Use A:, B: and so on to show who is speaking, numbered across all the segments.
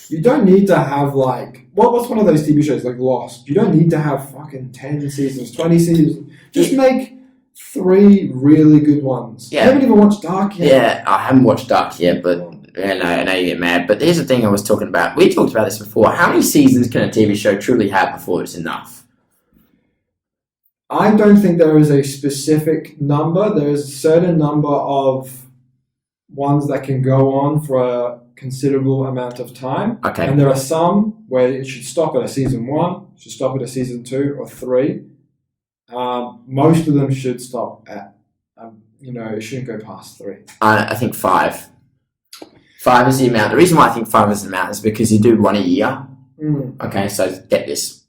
A: You don't need to have like what's one of those TV shows like Lost? You don't need to have fucking 10 seasons, 20 seasons. Just make 3 really good ones.
B: Yeah.
A: I haven't even watched Dark yet.
B: Yeah, I haven't watched Dark yet, but I know you get mad. But here's the thing I was talking about. We talked about this before. How many seasons can a TV show truly have before it's enough?
A: I don't think there is a specific number. There is a certain number of ones that can go on for a considerable amount of time.
B: Okay.
A: And there are some where it should stop at a season 1, should stop at a season 2 or 3. Most of them should stop at, it shouldn't go past 3.
B: I think 5. 5 is the amount. The reason why I think 5 is the amount is because you do 1 a year. Okay, so get this.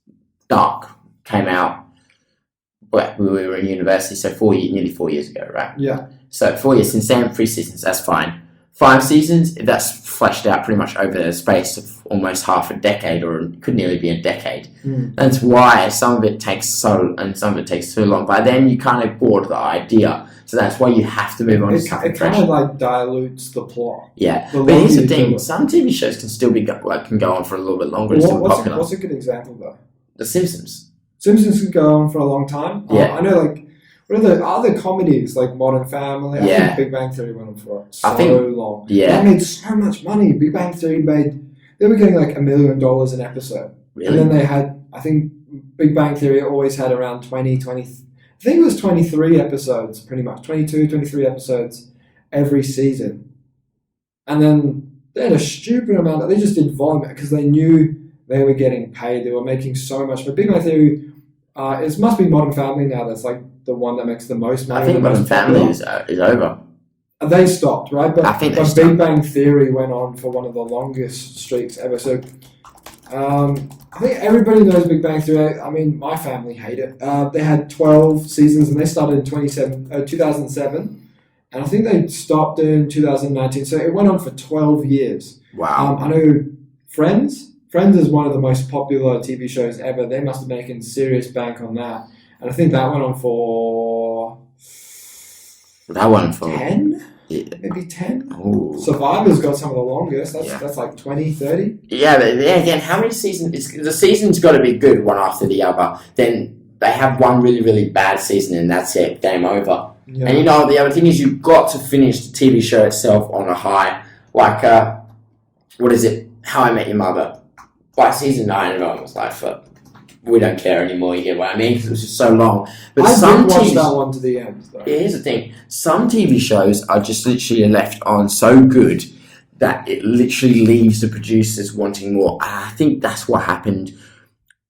B: Dark came out when we were in university, so nearly 4 years ago, right?
A: Yeah.
B: So 4 years, since then, 3 seasons, that's fine. 5 seasons, that's fleshed out pretty much over the space of almost half a decade, or it could nearly be a decade. That's why some of it takes some of it takes too long. By then, you kind of bored the idea. So that's why you have to move on to something
A: It
B: fresh.
A: kind of like dilutes the plot.
B: Yeah, but here's the thing: some TV shows can still can go on for a little bit longer. It's still popular.
A: What's a good example though?
B: The Simpsons.
A: Simpsons can go on for a long time.
B: Yeah.
A: I know, like, what are the other comedies like Modern Family? I
B: Yeah.
A: think Big Bang Theory went on for so long.
B: Yeah.
A: They made so much money. Big Bang Theory they were getting like $1 million an episode.
B: Really?
A: And then they had, I think Big Bang Theory always had around 20, I think it was 23 episodes pretty much. 22, 23 episodes every season. And then they had a stupid amount. They just did volume because they knew they were getting paid. They were making so much. But Big Bang Theory, it must be Modern Family now. That's like the one that makes the most money.
B: I think Modern Family is over.
A: They stopped, right? But,
B: I think
A: but Big Bang Theory went on for one of the longest streaks ever. So I think everybody knows Big Bang Theory. I mean, my family hate it. They had 12 seasons and they started in 2007. And I think they stopped in 2019. So it went on for 12 years.
B: Wow.
A: I know Friends. Friends is one of the most popular TV shows ever. They must have been making serious bank on that. And I think that went on for... 10?
B: Yeah.
A: Maybe 10?
B: Ooh.
A: Survivor's got some of the longest. That's like 20, 30.
B: Yeah, but again, how many seasons? The season's got to be good one after the other. Then they have one really, really bad season and that's it. Game over.
A: Yeah.
B: And the other thing is you've got to finish the TV show itself on a high. Like, what is it? How I Met Your Mother. By season 9, everyone was like, we don't care anymore, you get what I mean? Because it was just so long. But
A: I did watch that one to the end, though.
B: Here's the thing. Some TV shows are just literally left on so good that it literally leaves the producers wanting more. I think that's what happened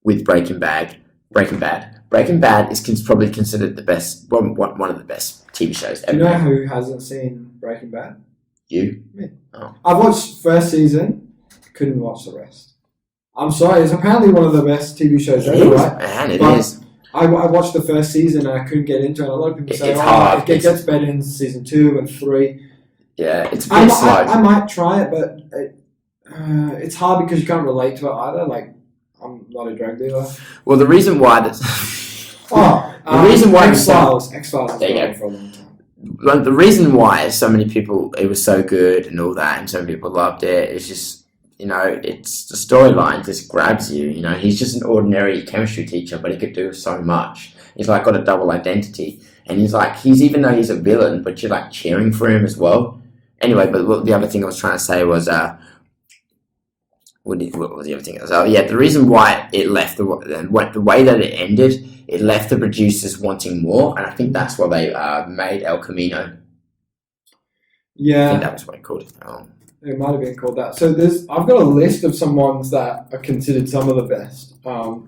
B: with Breaking Bad. Breaking Bad is probably considered the best, one of the best TV shows ever.
A: Do you know who hasn't seen Breaking Bad?
B: You?
A: Me.
B: Oh.
A: I've watched first season, couldn't watch the rest. I'm sorry, it's apparently one of the best TV shows ever, right?
B: Man, it
A: but
B: is.
A: I watched the first season and I couldn't get into it. A lot of people say,
B: It's hard.
A: It gets better in season 2 and 3.
B: Yeah, it's a bit slow.
A: I might try it, but it's hard because you can't relate to it either. Like, I'm not a drug dealer.
B: Well, the reason why that's...
A: the
B: reason why
A: X-Files has gone on for a long time.
B: The reason why so many people, it was so good and all that, and so many people loved it, is just, it's the storyline just grabs you. He's just an ordinary chemistry teacher, but he could do so much. He's like got a double identity, and he's even though he's a villain, but you're like cheering for him as well. Anyway, but the other thing I was trying to say was, what was the other thing? The reason why it left the way that it ended, it left the producers wanting more, and I think that's why they made El Camino.
A: Yeah,
B: I think that was what I called it.
A: It might have been called that. So I've got a list of some ones that are considered some of the best. Law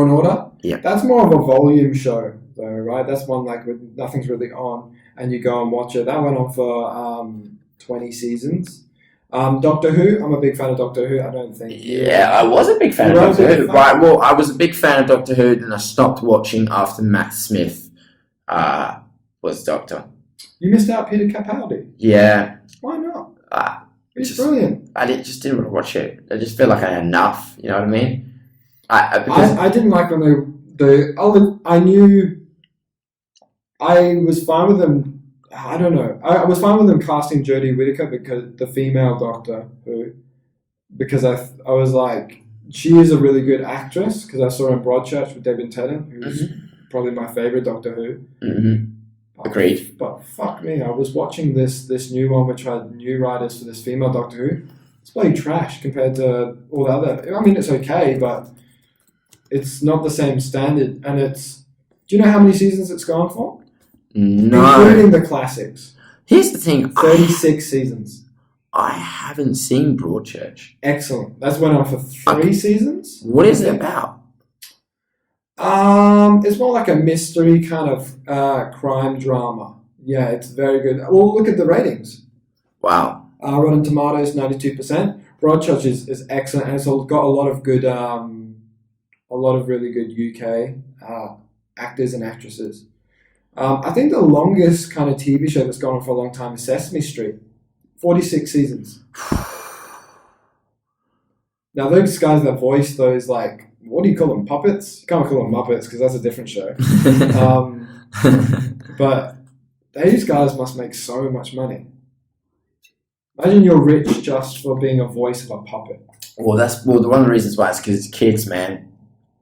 A: and Order.
B: Yeah.
A: That's more of a volume show, though, right? That's one like with nothing's really on, and you go and watch it. That went on for 20 seasons. Doctor Who. I'm a big fan of Doctor Who. I don't think.
B: Yeah, I was a big fan of Doctor Who. Right. Well, I was a big fan of Doctor Who, then I stopped watching after Matt Smith was Doctor.
A: You missed out Peter Capaldi.
B: Yeah.
A: Why not? He's
B: just
A: brilliant.
B: I just didn't want to watch it. I just feel like I had enough. You know what I mean?
A: I didn't like when I knew I was fine with them. I don't know. I was fine with them casting Jodie Whittaker because the female Doctor Who, because I was like, she is a really good actress because I saw her in Broadchurch with David Tennant, who's probably my favorite Doctor Who.
B: Agreed.
A: But fuck me, I was watching this new one which had new writers for this female Doctor Who. It's bloody trash compared to all the other. I mean, it's okay, but it's not the same standard. And it's. Do you know how many seasons it's gone for?
B: No.
A: Including the classics.
B: Here's the thing.
A: 36 seasons.
B: I haven't seen Broadchurch.
A: Excellent. That's went on for 3 seasons.
B: What is it about?
A: It's more like a mystery kind of crime drama. Yeah, it's very good. Well, look at the ratings.
B: Wow.
A: Rotten Tomatoes 92%. Broadchurch is excellent, and it's got a lot of good, a lot of really good UK actors and actresses. I think the longest kind of TV show that's gone on for a long time is Sesame Street, 46 seasons. Now those guys that voice those like. What do you call them? Puppets? You can't call them Muppets because that's a different show. But these guys must make so much money. Imagine you're rich just for being a voice of a puppet.
B: Well, one of the reasons why it's because it's kids, man.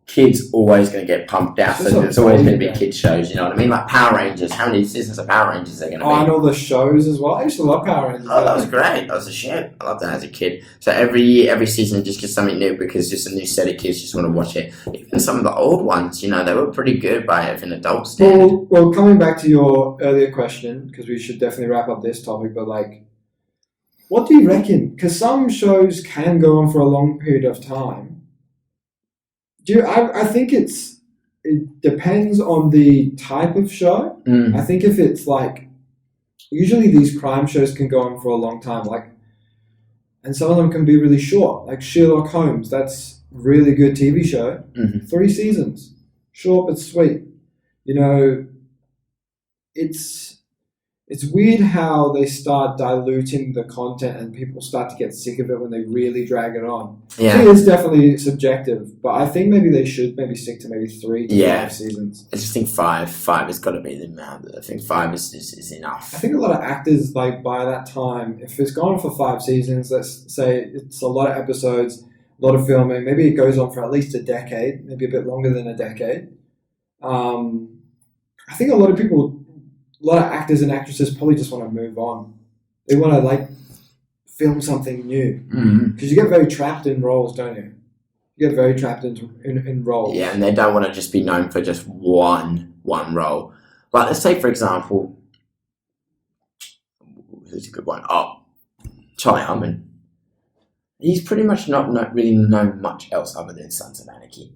B: Kids always going to get pumped out, so there's always going to be kids shows. You know what I mean? Like Power Rangers. How many seasons of Power Rangers are going to be?
A: And all the shows as well. I used to love Power Rangers.
B: Oh, that was great. That was a shit. I loved that as a kid. So every year, every season, just gets something new because just a new set of kids just want to watch it. Even some of the old ones, you know, they were pretty good by an adult standard.
A: Well, coming back to your earlier question, because we should definitely wrap up this topic, but like, what do you reckon? Because some shows can go on for a long period of time. I think it depends on the type of show. I think if it's like, usually these crime shows can go on for a long time, like, and some of them can be really short, like Sherlock Holmes. That's really good TV show. 3 seasons, short but sweet. You know, it's weird how they start diluting the content and people start to get sick of it when they really drag it on.
B: Yeah.
A: I think it's definitely subjective, but I think maybe they should stick to maybe 3 to 5 seasons.
B: I just think 5 has got to be the amount. I think 5 is enough.
A: I think a lot of actors, like by that time, if it's gone for 5 seasons, let's say it's a lot of episodes, a lot of filming, maybe it goes on for at least a decade, maybe a bit longer than a decade. I think a lot of actors and actresses probably just want to move on. They want to like film something new because you get very trapped in roles, don't you? You get very trapped in roles.
B: Yeah, and they don't want to just be known for just one role. Like, let's take for example, who's a good one? Oh, Charlie Hunnam. He's pretty much not really known much else other than Sons of Anarchy.